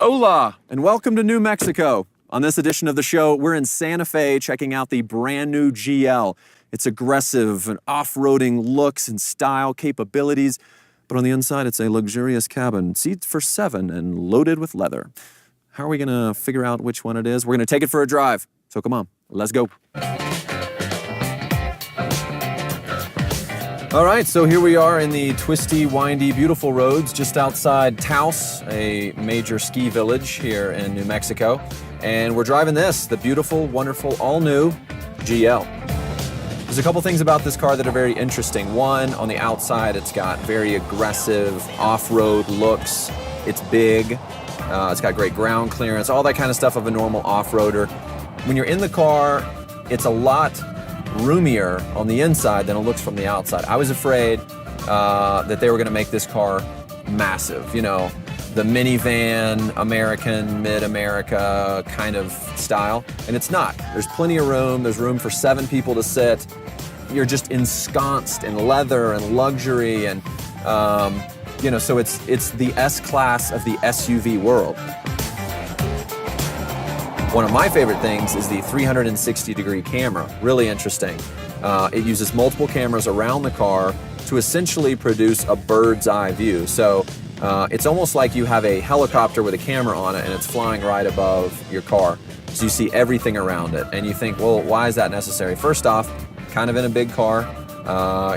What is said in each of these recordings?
Hola, and welcome to New Mexico. On this edition of the show, we're in Santa Fe checking out the brand new GL. It's aggressive and off-roading looks and style capabilities, but on the inside, it's a luxurious cabin, seats for 7 and loaded with leather. How are we gonna figure out which one it is? We're gonna take it for a drive. So come on, let's go. All right, so here we are in the twisty, windy, beautiful roads just outside Taos, a major ski village here in New Mexico. And we're driving this, the beautiful, wonderful, all-new GL. There's a couple things about this car that are very interesting. One, on the outside, it's got very aggressive off-road looks. It's big. It's got great ground clearance, all that kind of stuff of a normal off-roader. When you're in the car, it's a lot roomier on the inside than it looks from the outside. I was afraid that they were going to make this car massive, you know, the minivan, American, mid-America kind of style, and it's not. There's plenty of room. There's room for 7 people to sit. You're just ensconced in leather and luxury, and you know, so it's the S-Class of the SUV world. One of my favorite things is the 360-degree camera. Really interesting. It uses multiple cameras around the car to essentially produce a bird's eye view. So it's almost like you have a helicopter with a camera on it and it's flying right above your car. So you see everything around it. And you think, well, why is that necessary? First off, kind of in a big car,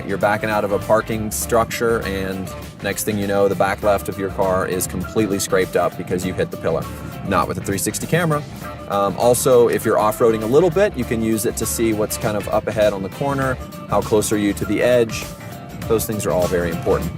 you're backing out of a parking structure, and next thing you know, the back left of your car is completely scraped up because you hit the pillar. Not with a 360 camera. Also, if you're off-roading a little bit, you can use it to see what's kind of up ahead on the corner, how close are you to the edge. Those things are all very important.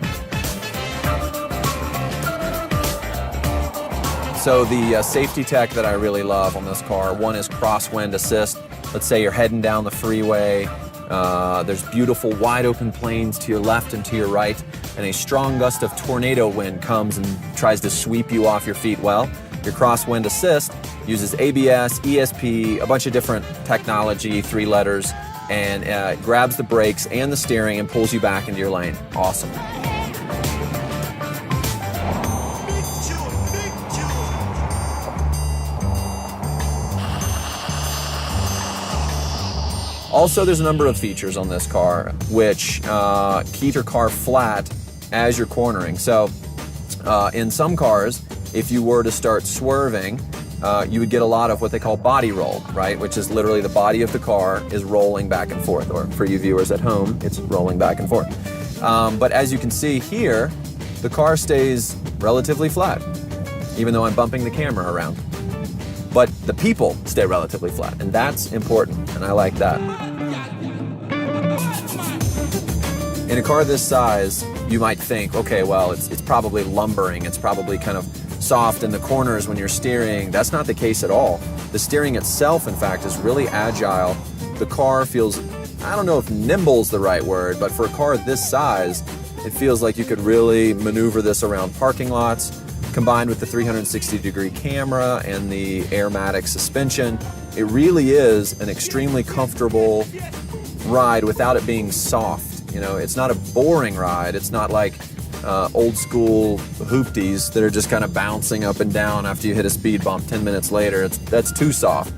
So the safety tech that I really love on this car, one is crosswind assist. Let's say you're heading down the freeway. There's beautiful wide open plains to your left and to your right, and a strong gust of tornado wind comes and tries to sweep you off your feet. Well, your crosswind assist uses ABS, ESP, a bunch of different technology, 3 letters, and grabs the brakes and the steering and pulls you back into your lane. Awesome. Also, there's a number of features on this car which keep your car flat as you're cornering. So in some cars, if you were to start swerving, you would get a lot of what they call body roll, right? Which is literally the body of the car is rolling back and forth, or for you viewers at home, it's rolling back and forth. But as you can see here, the car stays relatively flat, even though I'm bumping the camera around. But the people stay relatively flat, and that's important, and I like that. In a car this size, you might think, okay, well, it's probably lumbering, it's probably kind of soft in the corners when you're steering. That's not the case at all. The steering itself, in fact, is really agile. The car feels, I don't know if nimble's the right word, but for a car this size, it feels like you could really maneuver this around parking lots. Combined with the 360-degree camera and the Airmatic suspension, it really is an extremely comfortable ride without it being soft. You know, it's not a boring ride. It's not like old school hoopties that are just kind of bouncing up and down after you hit a speed bump 10 minutes later. That's too soft.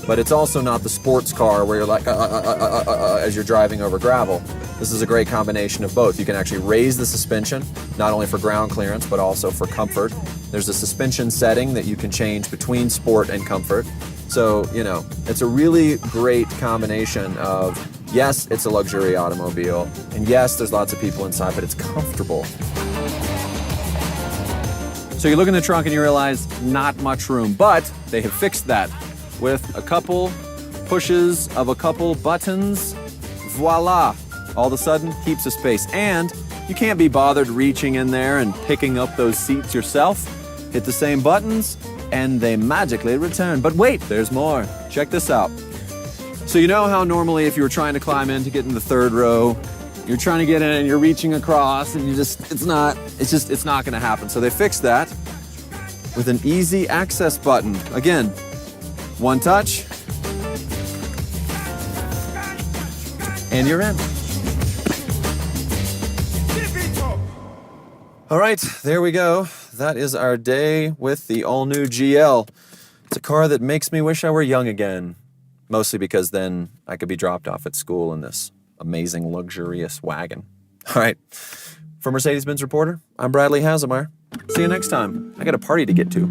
But it's also not the sports car where you're like as you're driving over gravel. This is a great combination of both. You can actually raise the suspension, not only for ground clearance, but also for comfort. There's a suspension setting that you can change between sport and comfort. So, you know, it's a really great combination of, yes, it's a luxury automobile, and yes, there's lots of people inside, but it's comfortable. So you look in the trunk and you realize not much room, but they have fixed that with a couple pushes of a couple buttons. Voila! All of a sudden, heaps of space. And you can't be bothered reaching in there and picking up those seats yourself. Hit the same buttons, and they magically return. But wait, there's more. Check this out. So you know how normally if you were trying to climb in to get in the 3rd row, you're trying to get in and you're reaching across and it's not gonna happen. So they fixed that with an easy access button. Again, one touch, and you're in. All right, there we go. That is our day with the all-new GL. It's a car that makes me wish I were young again. Mostly because then I could be dropped off at school in this amazing, luxurious wagon. All right, for Mercedes-Benz Reporter, I'm Bradley Hasemeyer. See you next time. I got a party to get to.